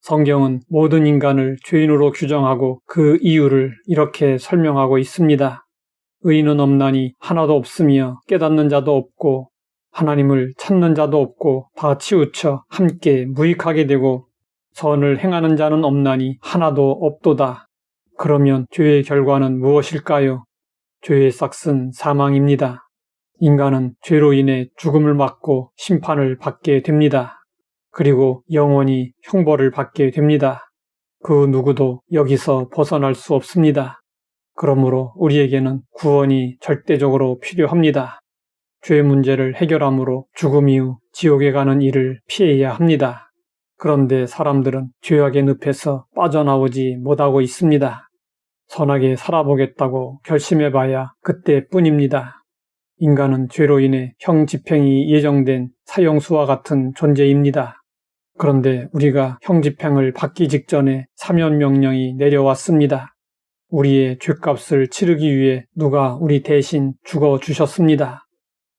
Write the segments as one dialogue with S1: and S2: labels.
S1: 성경은 모든 인간을 죄인으로 규정하고 그 이유를 이렇게 설명하고 있습니다. 의인은 없나니 하나도 없으며 깨닫는 자도 없고 하나님을 찾는 자도 없고 다 치우쳐 함께 무익하게 되고 선을 행하는 자는 없나니 하나도 없도다. 그러면 죄의 결과는 무엇일까요? 죄의 싹은 사망입니다. 인간은 죄로 인해 죽음을 맞고 심판을 받게 됩니다. 그리고 영원히 형벌을 받게 됩니다. 그 누구도 여기서 벗어날 수 없습니다. 그러므로 우리에게는 구원이 절대적으로 필요합니다. 죄 문제를 해결함으로 죽음 이후 지옥에 가는 일을 피해야 합니다. 그런데 사람들은 죄악의 늪에서 빠져나오지 못하고 있습니다. 선하게 살아보겠다고 결심해봐야 그때뿐입니다. 인간은 죄로 인해 형 집행이 예정된 사형수와 같은 존재입니다. 그런데 우리가 형 집행을 받기 직전에 사면명령이 내려왔습니다. 우리의 죗값을 치르기 위해 누가 우리 대신 죽어주셨습니다.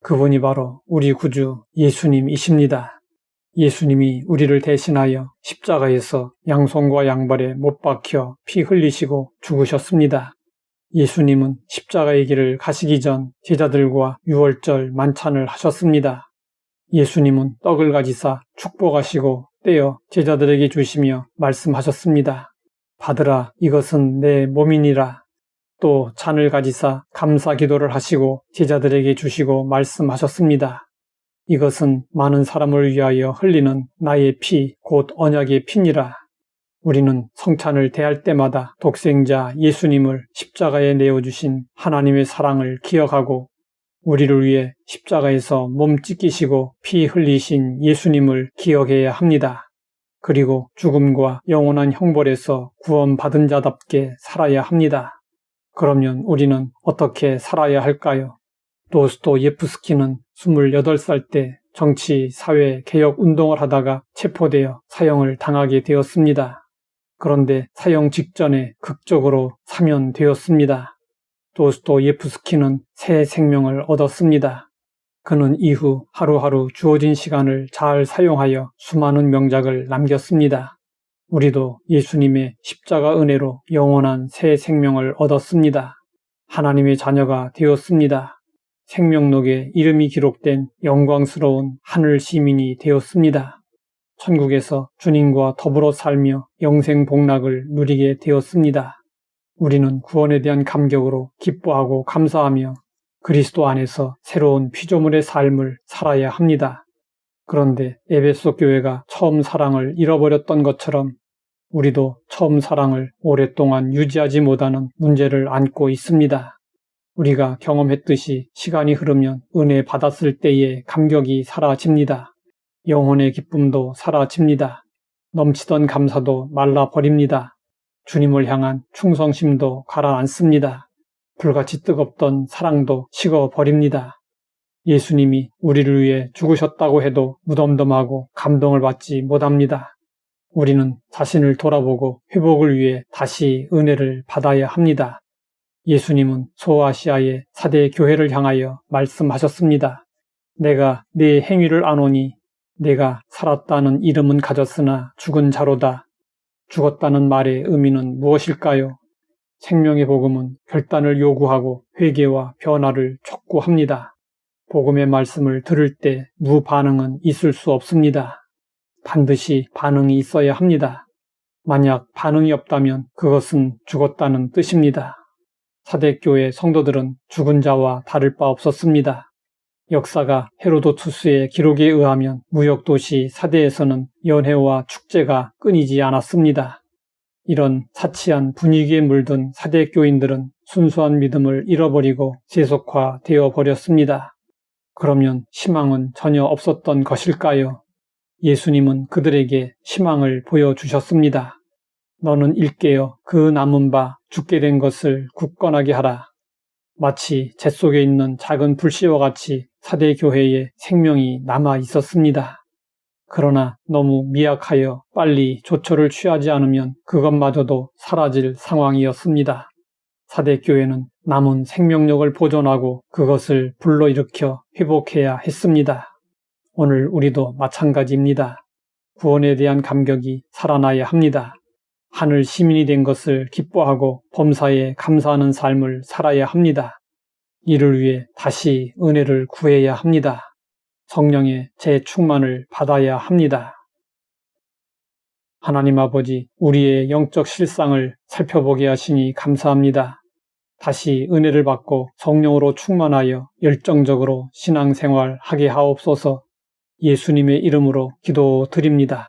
S1: 그분이 바로 우리 구주 예수님이십니다. 예수님이 우리를 대신하여 십자가에서 양손과 양발에 못 박혀 피 흘리시고 죽으셨습니다. 예수님은 십자가의 길을 가시기 전 제자들과 유월절 만찬을 하셨습니다. 예수님은 떡을 가지사 축복하시고 떼어 제자들에게 주시며 말씀하셨습니다. 받으라, 이것은 내 몸이니라. 또 잔을 가지사 감사 기도를 하시고 제자들에게 주시고 말씀하셨습니다. 이것은 많은 사람을 위하여 흘리는 나의 피, 곧 언약의 피니라. 우리는 성찬을 대할 때마다 독생자 예수님을 십자가에 내어주신 하나님의 사랑을 기억하고 우리를 위해 십자가에서 몸 찢기시고 피 흘리신 예수님을 기억해야 합니다. 그리고 죽음과 영원한 형벌에서 구원받은 자답게 살아야 합니다. 그러면 우리는 어떻게 살아야 할까요? 도스토예프스키는 28살 때 정치, 사회, 개혁 운동을 하다가 체포되어 사형을 당하게 되었습니다. 그런데 사형 직전에 극적으로 사면되었습니다. 도스토예프스키는 새 생명을 얻었습니다. 그는 이후 하루하루 주어진 시간을 잘 사용하여 수많은 명작을 남겼습니다. 우리도 예수님의 십자가 은혜로 영원한 새 생명을 얻었습니다. 하나님의 자녀가 되었습니다. 생명록에 이름이 기록된 영광스러운 하늘 시민이 되었습니다. 천국에서 주님과 더불어 살며 영생 복락을 누리게 되었습니다. 우리는 구원에 대한 감격으로 기뻐하고 감사하며 그리스도 안에서 새로운 피조물의 삶을 살아야 합니다. 그런데 에베소 교회가 처음 사랑을 잃어버렸던 것처럼 우리도 처음 사랑을 오랫동안 유지하지 못하는 문제를 안고 있습니다. 우리가 경험했듯이 시간이 흐르면 은혜 받았을 때의 감격이 사라집니다. 영혼의 기쁨도 사라집니다. 넘치던 감사도 말라버립니다. 주님을 향한 충성심도 가라앉습니다. 불같이 뜨겁던 사랑도 식어버립니다. 예수님이 우리를 위해 죽으셨다고 해도 무덤덤하고 감동을 받지 못합니다. 우리는 자신을 돌아보고 회복을 위해 다시 은혜를 받아야 합니다. 예수님은 소아시아의 4대 교회를 향하여 말씀하셨습니다. 내가 네 행위를 아노니 내가 살았다는 이름은 가졌으나 죽은 자로다. 죽었다는 말의 의미는 무엇일까요? 생명의 복음은 결단을 요구하고 회개와 변화를 촉구합니다. 복음의 말씀을 들을 때 무반응은 있을 수 없습니다. 반드시 반응이 있어야 합니다. 만약 반응이 없다면 그것은 죽었다는 뜻입니다. 사대교회 성도들은 죽은 자와 다를 바 없었습니다. 역사가 헤로도투스의 기록에 의하면 무역도시 사대에서는 연회와 축제가 끊이지 않았습니다. 이런 사치한 분위기에 물든 사대교인들은 순수한 믿음을 잃어버리고 세속화되어 버렸습니다. 그러면 희망은 전혀 없었던 것일까요? 예수님은 그들에게 희망을 보여주셨습니다. 너는 일깨어 그 남은 바 죽게 된 것을 굳건하게 하라. 마치 재 속에 있는 작은 불씨와 같이 사대 교회에 생명이 남아 있었습니다. 그러나 너무 미약하여 빨리 조처를 취하지 않으면 그것마저도 사라질 상황이었습니다. 사대 교회는 남은 생명력을 보존하고 그것을 불러일으켜 회복해야 했습니다. 오늘 우리도 마찬가지입니다. 구원에 대한 감격이 살아나야 합니다. 하늘 시민이 된 것을 기뻐하고 범사에 감사하는 삶을 살아야 합니다. 이를 위해 다시 은혜를 구해야 합니다. 성령의 재충만을 받아야 합니다. 하나님 아버지, 우리의 영적 실상을 살펴보게 하시니 감사합니다. 다시 은혜를 받고 성령으로 충만하여 열정적으로 신앙생활하게 하옵소서. 예수님의 이름으로 기도드립니다.